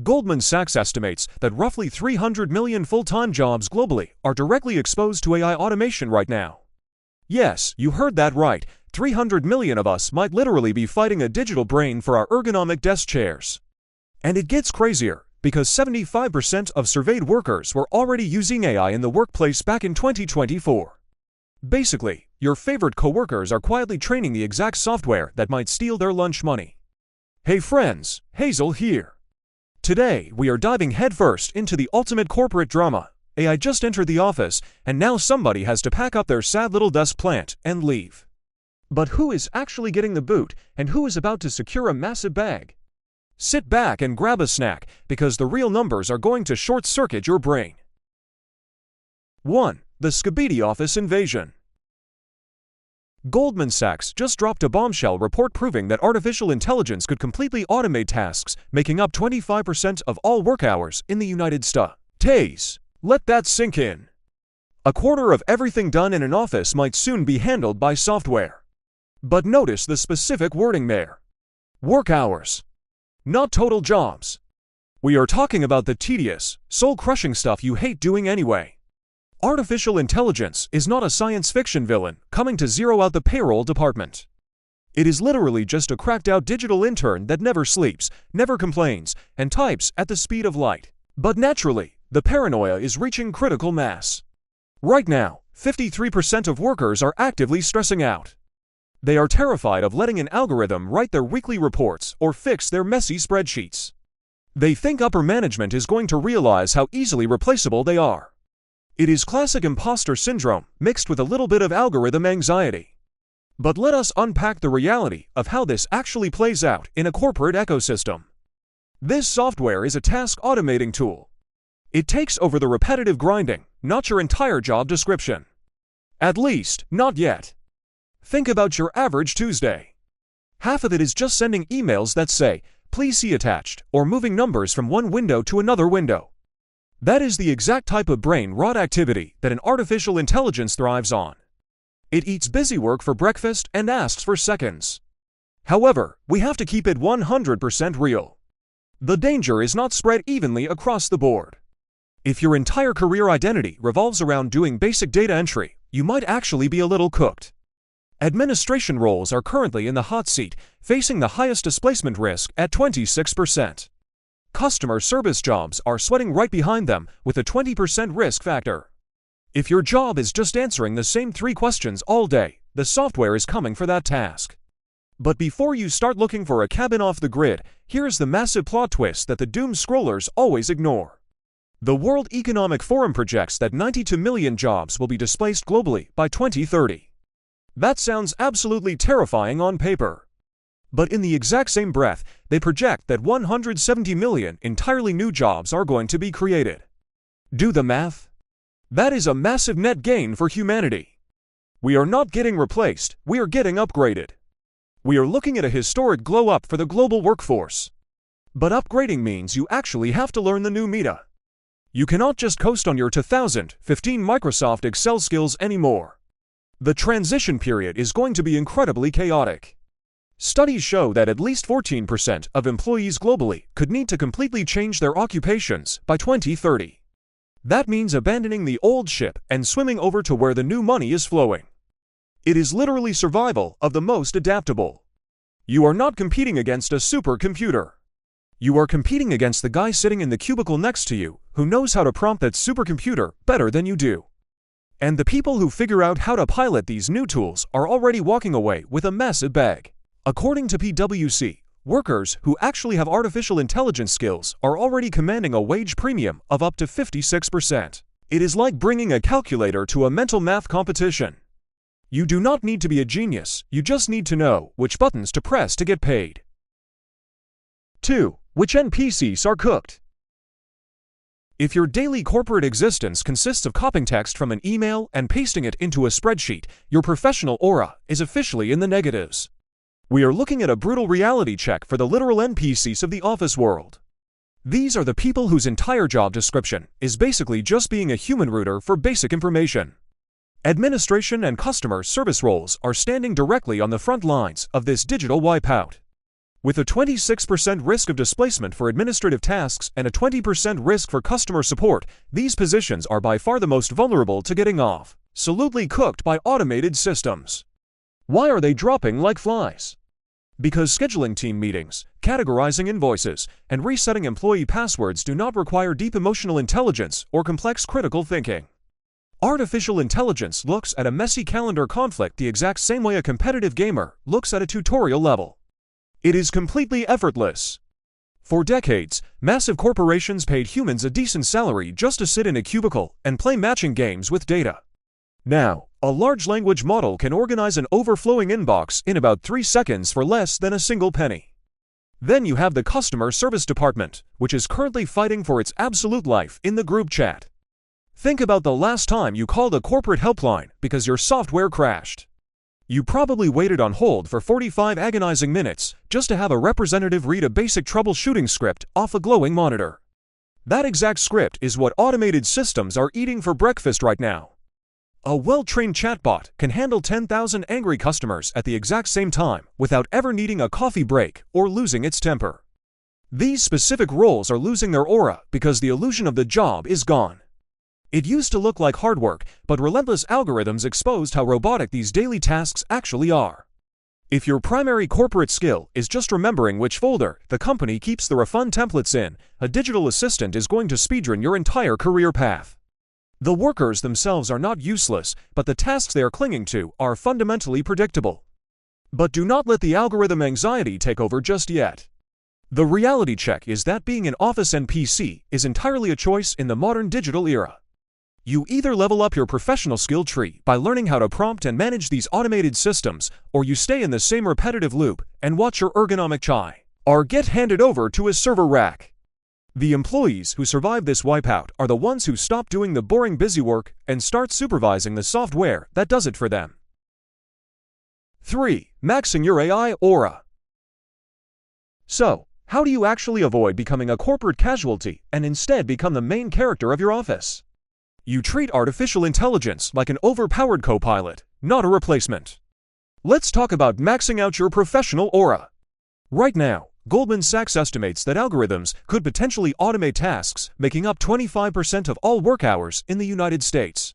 Goldman Sachs estimates that roughly 300 million full-time jobs globally are directly exposed to AI automation right now. Yes, you heard that right. 300 million of us might literally be fighting a digital brain for our ergonomic desk chairs. And it gets crazier, because 75% of surveyed workers were already using AI in the workplace back in 2024. Basically, your favorite coworkers are quietly training the exact software that might steal their lunch money. Hey friends, Hazel here. Today, we are diving headfirst into the ultimate corporate drama. AI just entered the office, and now somebody has to pack up their sad little desk plant and leave. But who is actually getting the boot, and who is about to secure a massive bag? Sit back and grab a snack, because the real numbers are going to short-circuit your brain. 1. The Skibidi office invasion. Goldman Sachs just dropped a bombshell report proving that artificial intelligence could completely automate tasks, making up 25% of all work hours in the United States. Let that sink in. A quarter of everything done in an office might soon be handled by software. But notice the specific wording there. Work hours. Not total jobs. We are talking about the tedious, soul-crushing stuff you hate doing anyway. Artificial intelligence is not a science fiction villain coming to zero out the payroll department. It is literally just a cracked-out digital intern that never sleeps, never complains, and types at the speed of light. But naturally, the paranoia is reaching critical mass. Right now, 53% of workers are actively stressing out. They are terrified of letting an algorithm write their weekly reports or fix their messy spreadsheets. They think upper management is going to realize how easily replaceable they are. It is classic imposter syndrome mixed with a little bit of algorithm anxiety. But let us unpack the reality of how this actually plays out in a corporate ecosystem. This software is a task automating tool. It takes over the repetitive grinding, not your entire job description. At least, not yet. Think about your average Tuesday. Half of it is just sending emails that say, "Please see attached," or moving numbers from one window to another window. That is the exact type of brain-rot activity that an artificial intelligence thrives on. It eats busy work for breakfast and asks for seconds. However, we have to keep it 100% real. The danger is not spread evenly across the board. If your entire career identity revolves around doing basic data entry, you might actually be a little cooked. Administration roles are currently in the hot seat, facing the highest displacement risk at 26%. Customer service jobs are sweating right behind them with a 20% risk factor. If your job is just answering the same 3 questions all day, the software is coming for that task. But before you start looking for a cabin off the grid, here's the massive plot twist that the doomscrollers always ignore. The World Economic Forum projects that 92 million jobs will be displaced globally by 2030. That sounds absolutely terrifying on paper. But in the exact same breath, they project that 170 million entirely new jobs are going to be created. Do the math? That is a massive net gain for humanity. We are not getting replaced, we are getting upgraded. We are looking at a historic glow-up for the global workforce. But upgrading means you actually have to learn the new meta. You cannot just coast on your 2015 Microsoft Excel skills anymore. The transition period is going to be incredibly chaotic. Studies show that at least 14% of employees globally could need to completely change their occupations by 2030. That means abandoning the old ship and swimming over to where the new money is flowing. It is literally survival of the most adaptable. You are not competing against a supercomputer. You are competing against the guy sitting in the cubicle next to you who knows how to prompt that supercomputer better than you do. And the people who figure out how to pilot these new tools are already walking away with a massive bag. According to PwC, workers who actually have artificial intelligence skills are already commanding a wage premium of up to 56%. It is like bringing a calculator to a mental math competition. You do not need to be a genius, you just need to know which buttons to press to get paid. 2. Which NPCs are cooked? If your daily corporate existence consists of copying text from an email and pasting it into a spreadsheet, your professional aura is officially in the negatives. We are looking at a brutal reality check for the literal NPCs of the office world. These are the people whose entire job description is basically just being a human router for basic information. Administration and customer service roles are standing directly on the front lines of this digital wipeout. With a 26% risk of displacement for administrative tasks and a 20% risk for customer support, these positions are by far the most vulnerable to getting off, absolutely cooked by automated systems. Why are they dropping like flies? Because scheduling team meetings, categorizing invoices, and resetting employee passwords do not require deep emotional intelligence or complex critical thinking. Artificial intelligence looks at a messy calendar conflict the exact same way a competitive gamer looks at a tutorial level. It is completely effortless. For decades, massive corporations paid humans a decent salary just to sit in a cubicle and play matching games with data. Now, a large language model can organize an overflowing inbox in about 3 seconds for less than a single penny. Then you have the customer service department, which is currently fighting for its absolute life in the group chat. Think about the last time you called a corporate helpline because your software crashed. You probably waited on hold for 45 agonizing minutes just to have a representative read a basic troubleshooting script off a glowing monitor. That exact script is what automated systems are eating for breakfast right now. A well-trained chatbot can handle 10,000 angry customers at the exact same time without ever needing a coffee break or losing its temper. These specific roles are losing their aura because the illusion of the job is gone. It used to look like hard work, but relentless algorithms exposed how robotic these daily tasks actually are. If your primary corporate skill is just remembering which folder the company keeps the refund templates in, a digital assistant is going to speedrun your entire career path. The workers themselves are not useless, but the tasks they are clinging to are fundamentally predictable. But do not let the algorithm anxiety take over just yet. The reality check is that being an office NPC is entirely a choice in the modern digital era. You either level up your professional skill tree by learning how to prompt and manage these automated systems, or you stay in the same repetitive loop and watch your ergonomic chai or get handed over to a server rack. The employees who survive this wipeout are the ones who stop doing the boring busy work and start supervising the software that does it for them. 3. Maxing your AI aura. So, how do you actually avoid becoming a corporate casualty and instead become the main character of your office? You treat artificial intelligence like an overpowered co-pilot, not a replacement. Let's talk about maxing out your professional aura. Right now, Goldman Sachs estimates that algorithms could potentially automate tasks making up 25% of all work hours in the United States.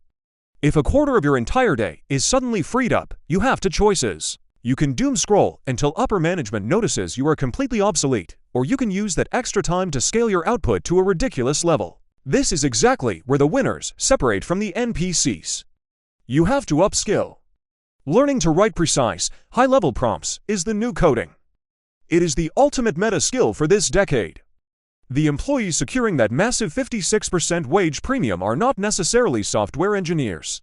If a quarter of your entire day is suddenly freed up, you have two choices. You can doom scroll until upper management notices you are completely obsolete, or you can use that extra time to scale your output to a ridiculous level. This is exactly where the winners separate from the NPCs. You have to upskill. Learning to write precise, high-level prompts is the new coding. It is the ultimate meta skill for this decade. The employees securing that massive 56% wage premium are not necessarily software engineers.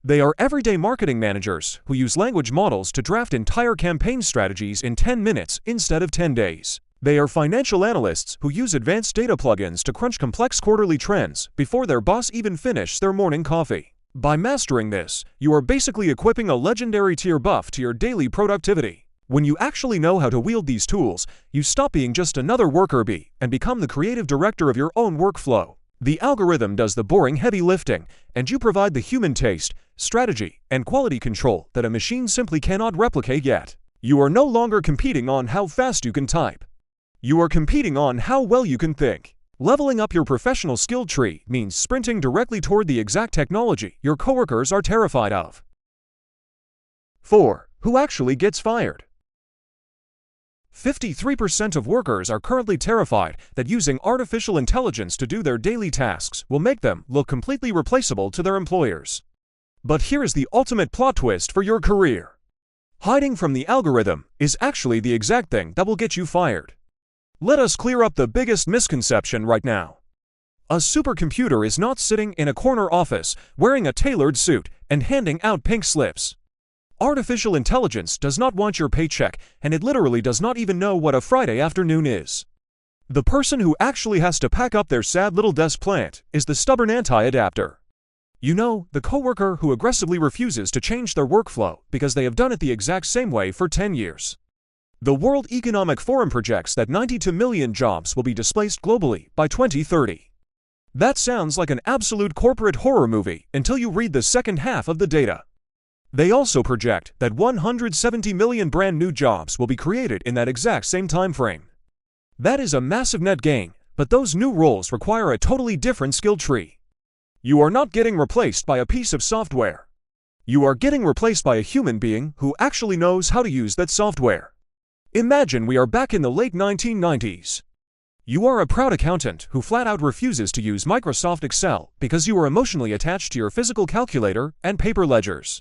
They are everyday marketing managers who use language models to draft entire campaign strategies in 10 minutes instead of 10 days. They are financial analysts who use advanced data plugins to crunch complex quarterly trends before their boss even finishes their morning coffee. By mastering this, you are basically equipping a legendary tier buff to your daily productivity. When you actually know how to wield these tools, you stop being just another worker bee and become the creative director of your own workflow. The algorithm does the boring heavy lifting, and you provide the human taste, strategy, and quality control that a machine simply cannot replicate yet. You are no longer competing on how fast you can type. You are competing on how well you can think. Leveling up your professional skill tree means sprinting directly toward the exact technology your coworkers are terrified of. 4. Who actually gets fired? 53% of workers are currently terrified that using artificial intelligence to do their daily tasks will make them look completely replaceable to their employers. But here is the ultimate plot twist for your career. Hiding from the algorithm is actually the exact thing that will get you fired. Let us clear up the biggest misconception right now. A supercomputer is not sitting in a corner office wearing a tailored suit and handing out pink slips. Artificial intelligence does not want your paycheck, and it literally does not even know what a Friday afternoon is. The person who actually has to pack up their sad little desk plant is the stubborn anti-adapter. You know, the coworker who aggressively refuses to change their workflow because they have done it the exact same way for 10 years. The World Economic Forum projects that 92 million jobs will be displaced globally by 2030. That sounds like an absolute corporate horror movie until you read the second half of the data. They also project that 170 million brand new jobs will be created in that exact same time frame. That is a massive net gain, but those new roles require a totally different skill tree. You are not getting replaced by a piece of software. You are getting replaced by a human being who actually knows how to use that software. Imagine we are back in the late 1990s. You are a proud accountant who flat out refuses to use Microsoft Excel because you are emotionally attached to your physical calculator and paper ledgers.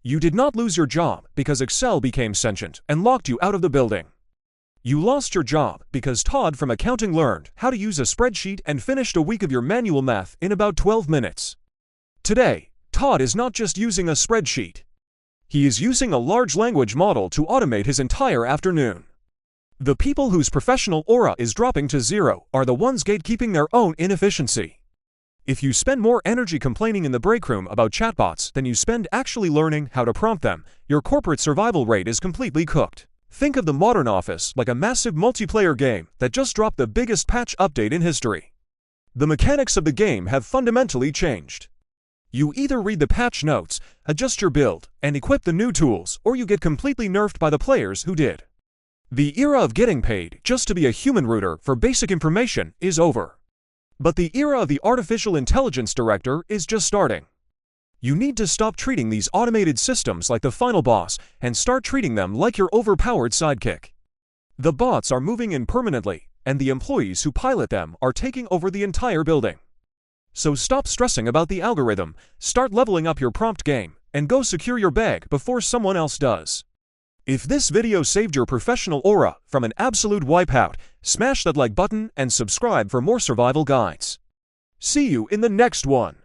You did not lose your job because Excel became sentient and locked you out of the building. You lost your job because Todd from accounting learned how to use a spreadsheet and finished a week of your manual math in about 12 minutes. Today, Todd is not just using a spreadsheet. He is using a large language model to automate his entire afternoon. The people whose professional aura is dropping to zero are the ones gatekeeping their own inefficiency. If you spend more energy complaining in the break room about chatbots than you spend actually learning how to prompt them, your corporate survival rate is completely cooked. Think of the modern office like a massive multiplayer game that just dropped the biggest patch update in history. The mechanics of the game have fundamentally changed. You either read the patch notes, adjust your build, and equip the new tools, or you get completely nerfed by the players who did. The era of getting paid just to be a human router for basic information is over. But the era of the artificial intelligence director is just starting. You need to stop treating these automated systems like the final boss and start treating them like your overpowered sidekick. The bots are moving in permanently, and the employees who pilot them are taking over the entire building. So stop stressing about the algorithm, start leveling up your prompt game, and go secure your bag before someone else does. If this video saved your professional aura from an absolute wipeout, smash that like button and subscribe for more survival guides. See you in the next one.